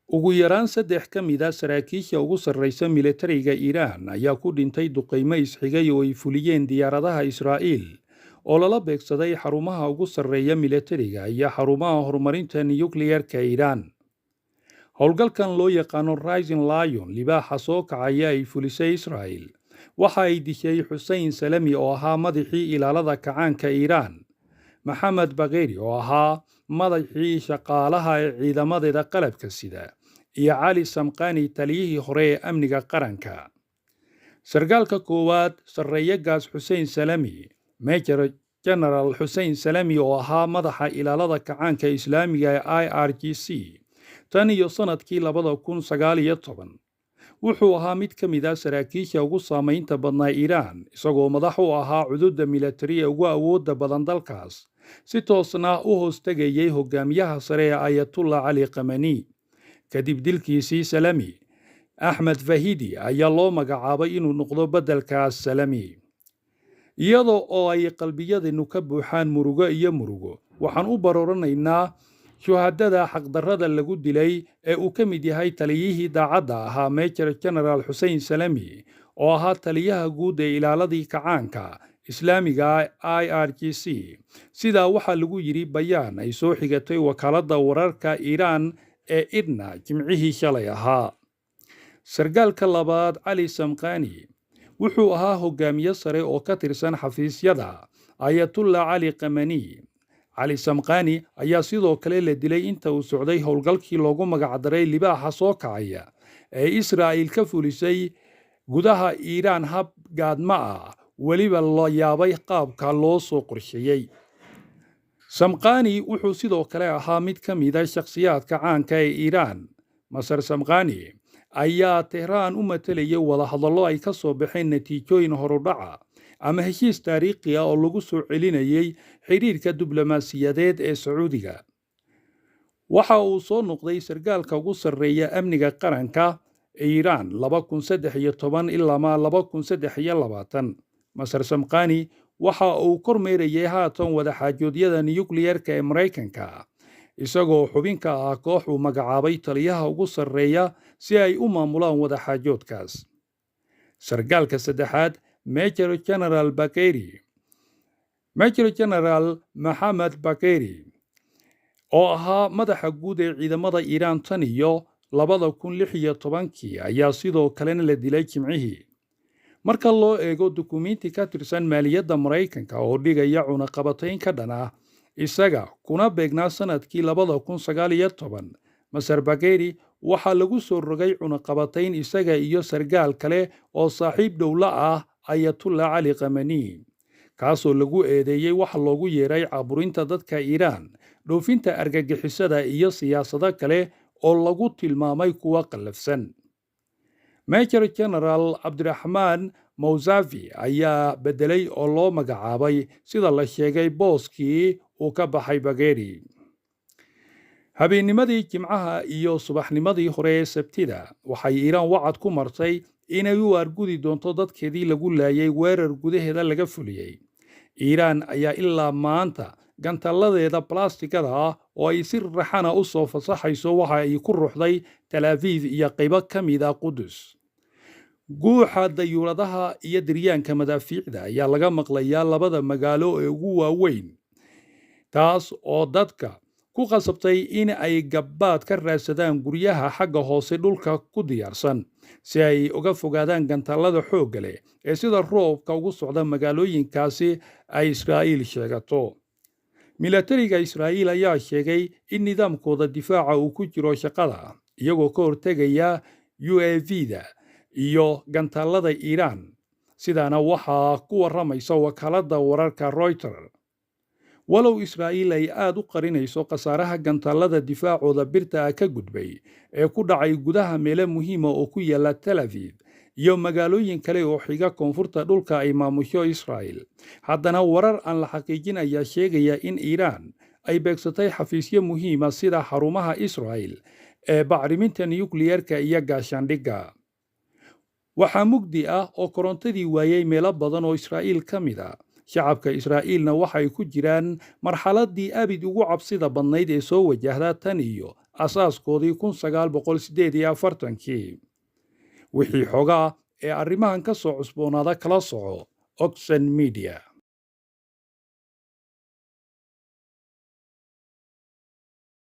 ugu yaraan 3 ka mid ah saraakiisha ugu sarreysa militariga Iiraan ayaa ku dhintay duqeymo isxigay oo ay fuliyeen diyaaradaha Israa'iil oo lala beegsaday xarumaha ugu sarreeya militariga iyo xarumaha horumarinta nukliyeerka Iiraan. Howlgalkan loo yaqaano Rising Lion libaaxa soo kacaya ay fulisay Israa'iil waxa ay dishay Hussein Salami oo ahaa madaxii ilaalada kacaanka Iiraan, Maxamed Bagheri oo ahaa madaxii shaqaalaha ee ciidamadeeda qalabka sida, iyo Cali Samqani taliyihii hore ee amniga qaranka. Sargaalka koowaad sarreeyagaas Hussein Salami, Major General Hussein Salami oo ahaa madaxa ilaalada kacaanka Islaamiga ee IRGC tan iyo sanadkii 2019 wuxuu ahaa mid ka mid ah saraakiisha ugu saamaynta badnaa Iiraan, isagoo madax u ahaa cududa militari ee ugu awoodda badan dalkaas, si toosna u hoostegayay hogaamiyaha sare ee Ayatollah Ali Khamenei. Kadib dilkiisii Salami, Ahmed Fahidi ayaa loo magacaabay inuu noqdo beddelkaas Salami. Iyadoo oo ay qalbiyadeennu ka buuxaan murugo iyo murugo, waxaan u barooranaynaa shuhadada xaqdarrada lagu dilay ee uu ka mid yahay taliyihii daacadda ahaa Major General Hussein Salami oo ahaa taliyaha guud ee ilaaladii kacaanka Islaamiga IRGC. sidaa waxaa lagu yidhi bayaan ay soo xigatay wakaaladda wararka Iiraan ee IRNA jimcihii shalay ahaa. Sargaalka labaad Cali Samqani wuxuu ahaa hogaamiye sare oo ka tirsan xafiisyada Ayatollah Ali Khamenei. Cali Samqani ayaa sidoo kale la dilay inta uu socday howlgalkii loogu magacdaray libaaxa soo kacaya ee Israa'iil ka fulisay gudaha Iiraan hab gaadma ah, weliba la yaabay qaabka loo soo qorsheeyey. Samqani wuxuu sidoo kale ahaa mid ka mid ah shakhsiyaadka caanka ee Iiraan. Masar Samqani ayaa Tehraan u matalayay wadahadallo ay ka soo baxeen natiijooyin horudhaca ama heshiis taariikhi ah oo lagu soo celinayay xiriirka diblomaasiyadeed ee Sacuudiga. Waxa uu soo noqday sargaalka ugu sarreeya amniga qaranka ee Iiraan 2013 ilaa 2023. Masar Samqani waxa uu kormeerayay haatan wadaxaajoodyada nukliyeerka ee Maraykanka, isagoo xubin ka ah koox uu magacaabay taliyaha ugu sarreeya si ay u maamulaan wadaxaajoodkaas. Sargaalka saddexaad Major General Bagheri, Major General Maxamed Bagheri oo ahaa madaxa guud ee ciidamada Iiraan tan iyo 2016 ayaa sidoo kalena la dilay jimcihii. Marka loo eego dukumiinti ka tirsan maaliyadda Maraykanka oo dhigaya cunaqabatayn ka dhan ah isaga kuna beegnaa sanadkii 2019, Masar Bagheri waxaa lagu soo rogay cunaqabatayn isaga iyo sargaal kale oo saaxiib dhowla ah Ayatollah Ali Khamenei, kaasoo lagu eedeeyey waxa loogu yeeray caburinta dadka Iiraan, dhoofinta argagixisada iyo siyaasado kale oo lagu tilmaamay kuwa qallafsan. Major General Abdiraxmaan Mousavi ayaa beddelay oo loo magacaabay sida la sheegay booskii uu ka baxay Bagheri. Habeennimadii Jimcaha iyo subaxnimadii hore ee Sabtida waxay Iiraan wacad ku martay inay u argudi doonto dadkeedii lagu laayay weerar gudaheeda laga fuliyey. Iiraan ayaa ilaa maanta gantalladeeda balaastigada ah oo ay si raxana u soo fasaxayso waxa ay ku ruuxday Tel Aviv iyo qaybo ka mid ah Qudus. Guuxa dayuuradaha iyo diryaanka madaafiicda ayaa laga maqlayaa labada magaalo ee ugu waaweyn, taas oo dadka ku qasabtay in ay gabbaad ka raadsadaan guryaha xagga hoose dhulka ku diyaarsan si ay uga fogaadaan gantallada xoogga leh ee sida roobka ugu socda magaalooyinkaasi ay Israa'iil sheegato. Militariga Israa'iil ayaa sheegay in nidaamkooda difaaca uu ku jiro shaqada, iyagoo ka hortegaya UAV-da iyo gantallada Iiraan. Sidaana waxaa ku warramaysa wakaaladda wararka Reuters. Walow Israa'iil ay aad u qarinayso khasaaraha gantallada difaacooda birta ah ka gudbay ee ku dhacay gudaha meelo muhiima oo ku yaala Tel Aviv iyo magaalooyin kale oo xiga koonfurta dhulka ay maamusho Israa'iil, haddana warar aan la xaqiijin ayaa sheegaya in Iiraan ay beegsatay xafiisyo muhiima sida xarumaha Israa'iil ee bacriminta nukliyeerka iyo gaashaandhigga. Waxaa mugdi ah oo korontadii waayay meelo badan oo Israa'iil ka mid ah. Shacabka Israa'iilna waxay ku jiraan marxaladdii abid ugu cabsida badnayd ee soo wajahda tan iyo asaaskoodii 1948kii. Wixii xogaa ee arrimahan ka soo cusboonaada kala soco Oxen Media.